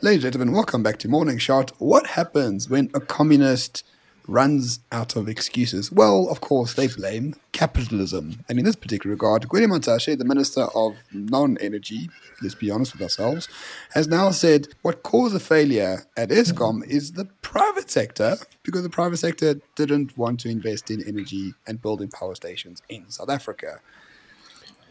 Ladies and gentlemen, welcome back to Morning Shot. What happens when a communist runs out of excuses? Well, of course, they blame capitalism. And in this particular regard, Gwede Mantashe, the Minister of Non-Energy, let's be honest with ourselves, has now said what caused the failure at Eskom is the private sector, because the private sector didn't want to invest in energy and building power stations in South Africa.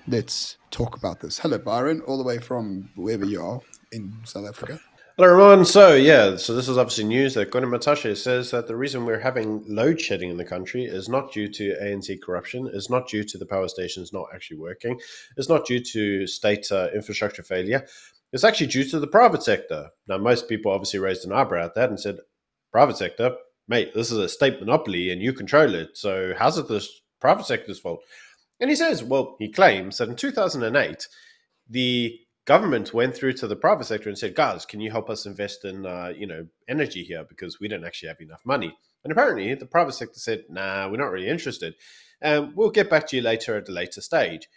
Let's talk about this. Hello, Byron, all the way from wherever you are in South Africa. Hello, everyone. So this is obviously news that Gwede Mantashe says that the reason we're having load shedding in the country is not due to ANC corruption, is not due to the power stations not actually working, it's not due to state infrastructure failure, it's actually due to the private sector. Now, most people obviously raised an eyebrow at that and said, private sector? Mate, this is a state monopoly and you control it, so how's it the private sector's fault? And he says, well, he claims that in 2008, the government went through to the private sector and said, guys, can you help us invest in energy here, because we don't actually have enough money. And apparently the private sector said, nah, we're not really interested, and we'll get back to you later at a later stage.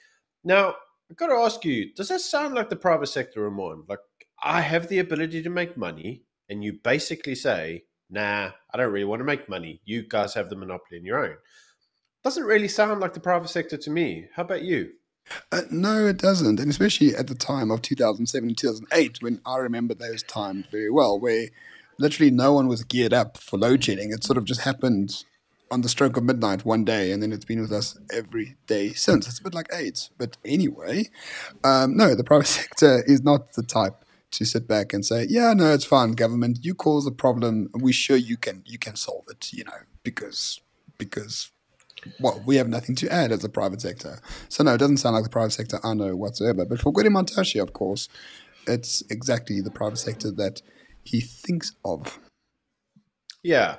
Now, I've got to ask you, does that sound like the private sector, Ramon? Like, I have the ability to make money, and you basically say, nah, I don't really want to make money, you guys have the monopoly on your own. Doesn't really sound like the private sector to me. How about you? No, it doesn't. And especially at the time of 2007 and 2008, when I remember those times very well, where literally no one was geared up for load shedding. It sort of just happened on the stroke of midnight one day, and then it's been with us every day since. It's a bit like AIDS. But anyway, no, the private sector is not the type to sit back and say, yeah, no, it's fine, government, you cause the problem, we're sure you can solve it, because well, we have nothing to add as a private sector. So no, it doesn't sound like the private sector I know whatsoever. But for Gwede Mantashe, of course, it's exactly the private sector that he thinks of. Yeah.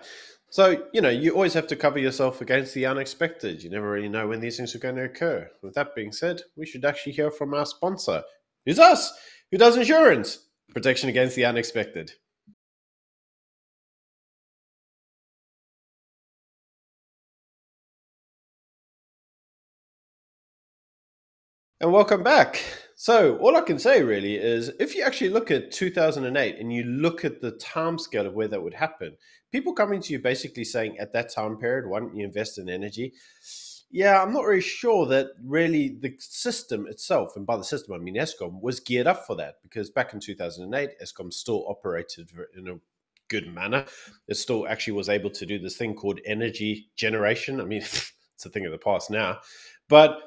So, you always have to cover yourself against the unexpected. You never really know when these things are going to occur. With that being said, we should actually hear from our sponsor, who's us, who does insurance, protection against the unexpected. And welcome back. So all I can say really is, if you actually look at 2008 and you look at the timescale of where that would happen, people coming to you basically saying at that time period, why don't you invest in energy? Yeah, I'm not really sure that really the system itself, and by the system I mean Eskom, was geared up for that, because back in 2008, Eskom still operated in a good manner. It still actually was able to do this thing called energy generation. I mean, it's a thing of the past now. But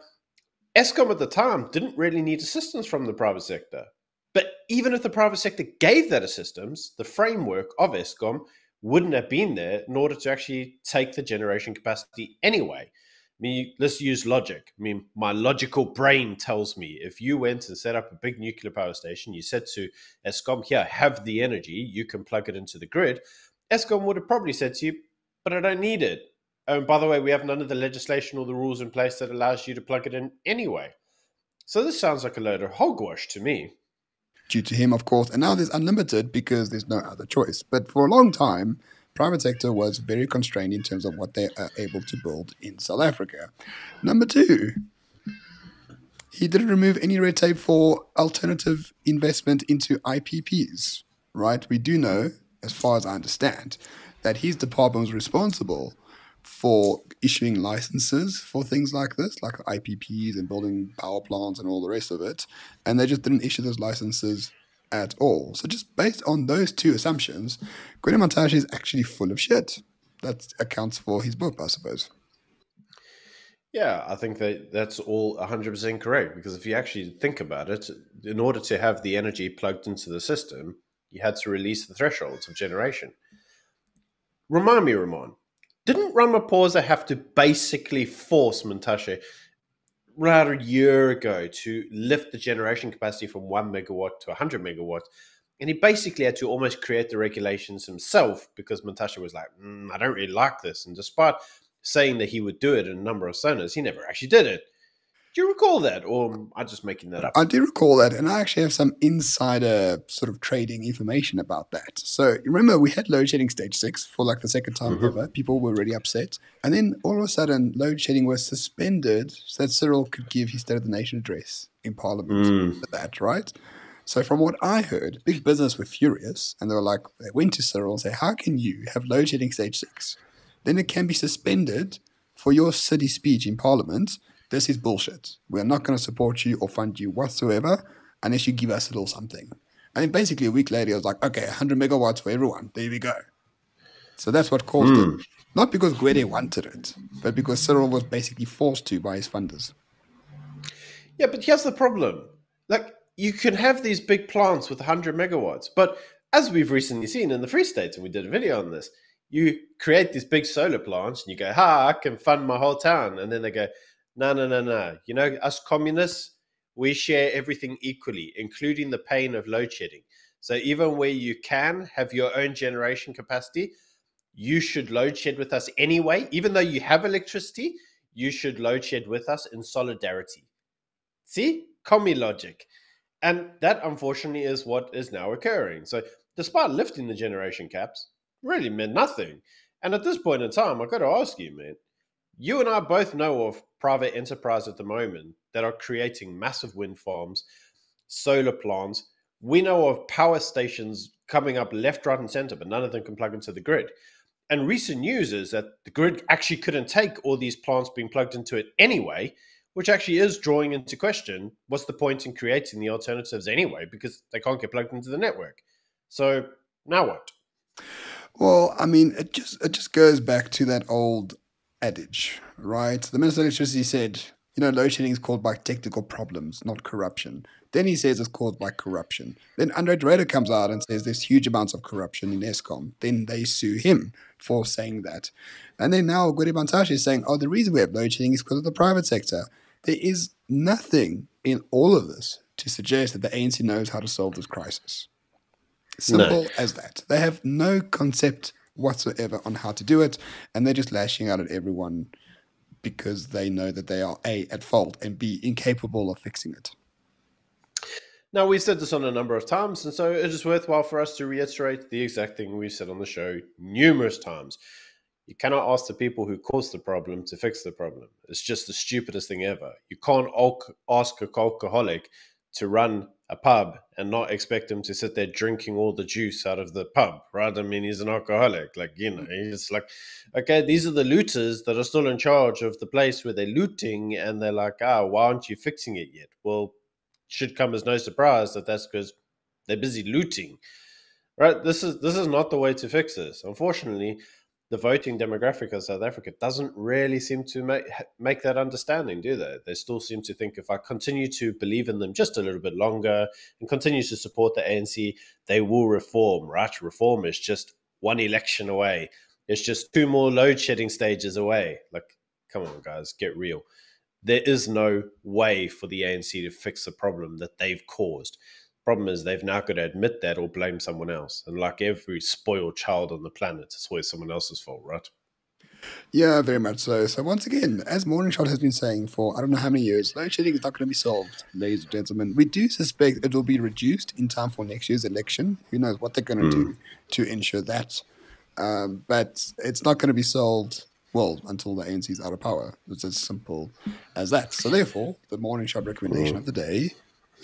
Eskom at the time didn't really need assistance from the private sector. But even if the private sector gave that assistance, the framework of Eskom wouldn't have been there in order to actually take the generation capacity anyway. I mean, let's use logic. I mean, my logical brain tells me if you went and set up a big nuclear power station, you said to Eskom, here, have the energy, you can plug it into the grid, Eskom would have probably said to you, but I don't need it. Oh, and by the way, we have none of the legislation or the rules in place that allows you to plug it in anyway. So this sounds like a load of hogwash to me. Due to him, of course. And now there's unlimited because there's no other choice. But for a long time, private sector was very constrained in terms of what they are able to build in South Africa. Number two, he didn't remove any red tape for alternative investment into IPPs, right? We do know, as far as I understand, that his department was responsible for issuing licenses for things like this, like IPPs and building power plants and all the rest of it. And they just didn't issue those licenses at all. So just based on those two assumptions, Gwede Mantashe is actually full of shit. That accounts for his book, I suppose. Yeah, I think that's all 100% correct, because if you actually think about it, in order to have the energy plugged into the system, you had to release the thresholds of generation. Remind me, Ramon, didn't Ramaphosa have to basically force Mantashe around a year ago to lift the generation capacity from 1 megawatt to 100 megawatts? And he basically had to almost create the regulations himself, because Mantashe was like, I don't really like this. And despite saying that he would do it in a number of zones, he never actually did it. Do you recall that? Or am I just making that up? I do recall that, and I actually have some insider sort of trading information about that. So remember, we had load shedding stage 6 for like the second time ever. People were really upset. And then all of a sudden, load shedding was suspended so that Cyril could give his State of the Nation address in Parliament. That, right? So from what I heard, big business were furious, and they went to Cyril and said, "How can you have load shedding stage 6? Then it can be suspended for your city speech in Parliament. This is bullshit. We're not going to support you or fund you whatsoever unless you give us a little something." And then basically a week later, it was like, "Okay, 100 megawatts for everyone. There we go." So that's what caused it. Not because Gwede wanted it, but because Cyril was basically forced to by his funders. Yeah, but here's the problem. Like, you can have these big plants with 100 megawatts, but as we've recently seen in the Free States, and we did a video on this, you create these big solar plants and you go, "Ha, I can fund my whole town." And then they go, "No, no, no, no. You know, us communists, we share everything equally, including the pain of load shedding. So even where you can have your own generation capacity, you should load shed with us anyway. Even though you have electricity, you should load shed with us in solidarity." See? Commie logic. And that, unfortunately, is what is now occurring. So, despite lifting the generation caps, really meant nothing. And at this point in time, I've got to ask you, man, you and I both know of private enterprise at the moment that are creating massive wind farms, solar plants. We know of power stations coming up left, right, and center, but none of them can plug into the grid. And recent news is that the grid actually couldn't take all these plants being plugged into it anyway, which actually is drawing into question what's the point in creating the alternatives anyway, because they can't get plugged into the network. So now what? Well, I mean, it just goes back to that old adage, right? The Minister of Electricity said, load shedding is caused by technical problems, not corruption. Then he says it's caused by corruption. Then Andre Dorado comes out and says there's huge amounts of corruption in Eskom. Then they sue him for saying that. And then now Gwede Bantashi is saying, the reason we have load shedding is because of the private sector. There is nothing in all of this to suggest that the ANC knows how to solve this crisis. Simple as that. They have no concept whatsoever on how to do it, and they're just lashing out at everyone because they know that they are A, at fault, and B, incapable of fixing it. Now, we've said this on a number of times, and so it is worthwhile for us to reiterate the exact thing we've said on the show numerous times. You cannot ask the people who caused the problem to fix the problem. It's just the stupidest thing ever. You can't ask a alcoholic to run a pub and not expect him to sit there drinking all the juice out of the pub, right? I mean, he's an alcoholic. He's like, okay, these are the looters that are still in charge of the place where they're looting, and they're like, why aren't you fixing it yet? Well, it should come as no surprise that that's because they're busy looting, right? This is not the way to fix this. Unfortunately, the voting demographic of South Africa doesn't really seem to make that understanding, do they? They still seem to think if I continue to believe in them just a little bit longer and continue to support the ANC, they will reform, right? Reform is just one election away. It's just 2 more load shedding stages away. Like, come on, guys, get real. There is no way for the ANC to fix the problem that they've caused. Problem is they've now got to admit that or blame someone else. And like every spoiled child on the planet, it's always someone else's fault, right? Yeah, very much so. So once again, as Morningshot has been saying for I don't know how many years, load shedding is not going to be solved, ladies and gentlemen. We do suspect it will be reduced in time for next year's election. Who knows what they're going to do to ensure that. But it's not going to be solved, until the ANC is out of power. It's as simple as that. So therefore, the Morningshot recommendation of the day,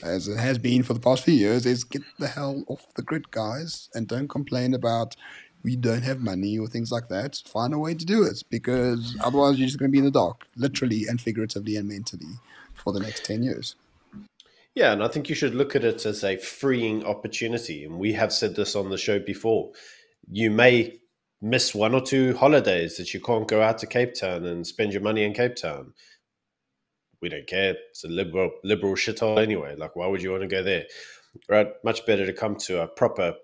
as it has been for the past few years, is get the hell off the grid, guys, and don't complain about we don't have money or things like that. Find a way to do it, because otherwise you're just going to be in the dark, literally and figuratively and mentally, for the next 10 years. Yeah, and I think you should look at it as a freeing opportunity. And we have said this on the show before. You may miss 1 or 2 holidays that you can't go out to Cape Town and spend your money in Cape Town. We don't care. It's a liberal shithole anyway. Like, why would you want to go there? Right? Much better to come to a proper,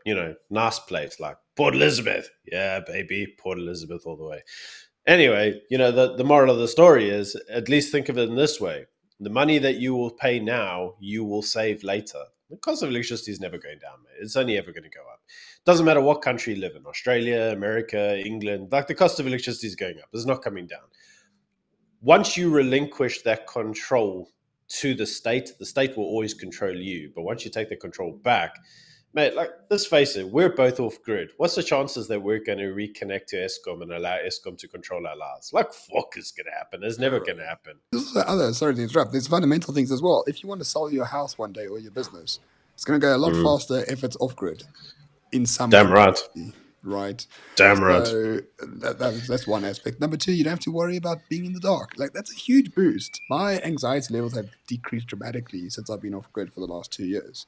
nice place like Port Elizabeth. Yeah, baby, Port Elizabeth all the way. Anyway, the moral of the story is, at least think of it in this way. The money that you will pay now, you will save later. The cost of electricity is never going down, mate. It's only ever going to go up. Doesn't matter what country you live in, Australia, America, England, like the cost of electricity is going up. It's not coming down. Once you relinquish that control to the state will always control you. But once you take the control back, mate, like, let's face it, we're both off grid. What's the chances that we're going to reconnect to Eskom and allow Eskom to control our lives? Like, fuck is going to happen. It's never going to happen. Sorry to interrupt. There's fundamental things as well. If you want to sell your house one day or your business, It's going to go a lot Mm. faster if it's off grid in some Damn right. capacity, right? Damn right. So that's one aspect. Number two, you don't have to worry about being in the dark. Like, that's a huge boost. My anxiety levels have decreased dramatically since I've been off grid for the last 2 years.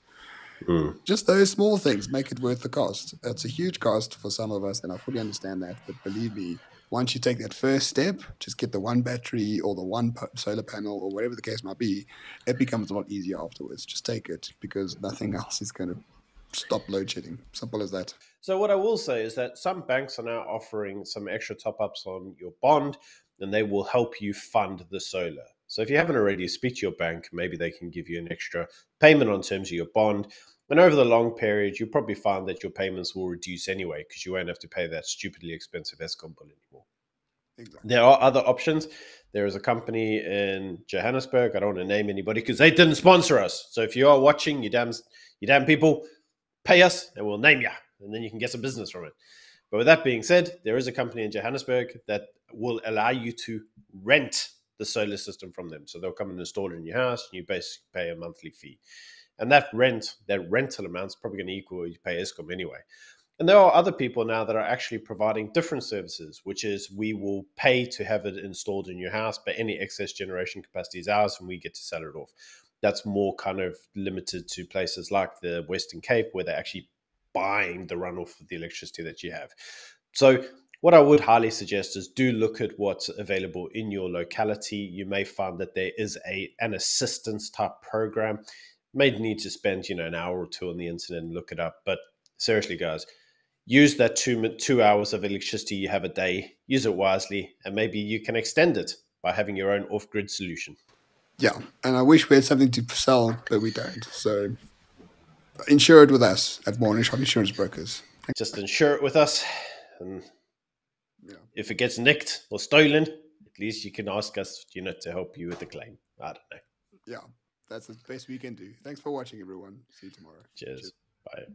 Mm. Just those small things make it worth the cost. It's a huge cost for some of us, and I fully understand that. But believe me, once you take that first step, just get the one battery or the one solar panel or whatever the case might be, it becomes a lot easier afterwards. Just take it, because nothing else is going to stop load shedding. Simple as that. So what I will say is that some banks are now offering some extra top ups on your bond, and they will help you fund the solar. So if you haven't already, speak to your bank. Maybe they can give you an extra payment on terms of your bond. And over the long period, you'll probably find that your payments will reduce anyway, because you won't have to pay that stupidly expensive Eskom bill anymore. Exactly. There are other options. There is a company in Johannesburg. I don't want to name anybody because they didn't sponsor us. So if you are watching, you damn people, pay us and we'll name you, and then you can get some business from it. But with that being said, there is a company in Johannesburg that will allow you to rent the solar system from them. So they'll come and install it in your house, and you basically pay a monthly fee. And that rental amount is probably going to equal what you pay Eskom anyway. And there are other people now that are actually providing different services, which is we will pay to have it installed in your house, but any excess generation capacity is ours and we get to sell it off. That's more kind of limited to places like the Western Cape, where they're actually buying the runoff of the electricity that you have. So what I would highly suggest is do look at what's available in your locality. You may find that there is an assistance type program. You may need to spend an hour or two on the internet and look it up. But seriously, guys, use that 2 hours of electricity you have a day, use it wisely, and maybe you can extend it by having your own off-grid solution. Yeah, and I wish we had something to sell, but we don't. So insure it with us at Morning Shot Insurance Brokers. Just insure it with us, and Yeah. if it gets nicked or stolen, at least you can ask us, to help you with the claim. I don't know. Yeah, that's the best we can do. Thanks for watching, everyone. See you tomorrow. Cheers. Bye.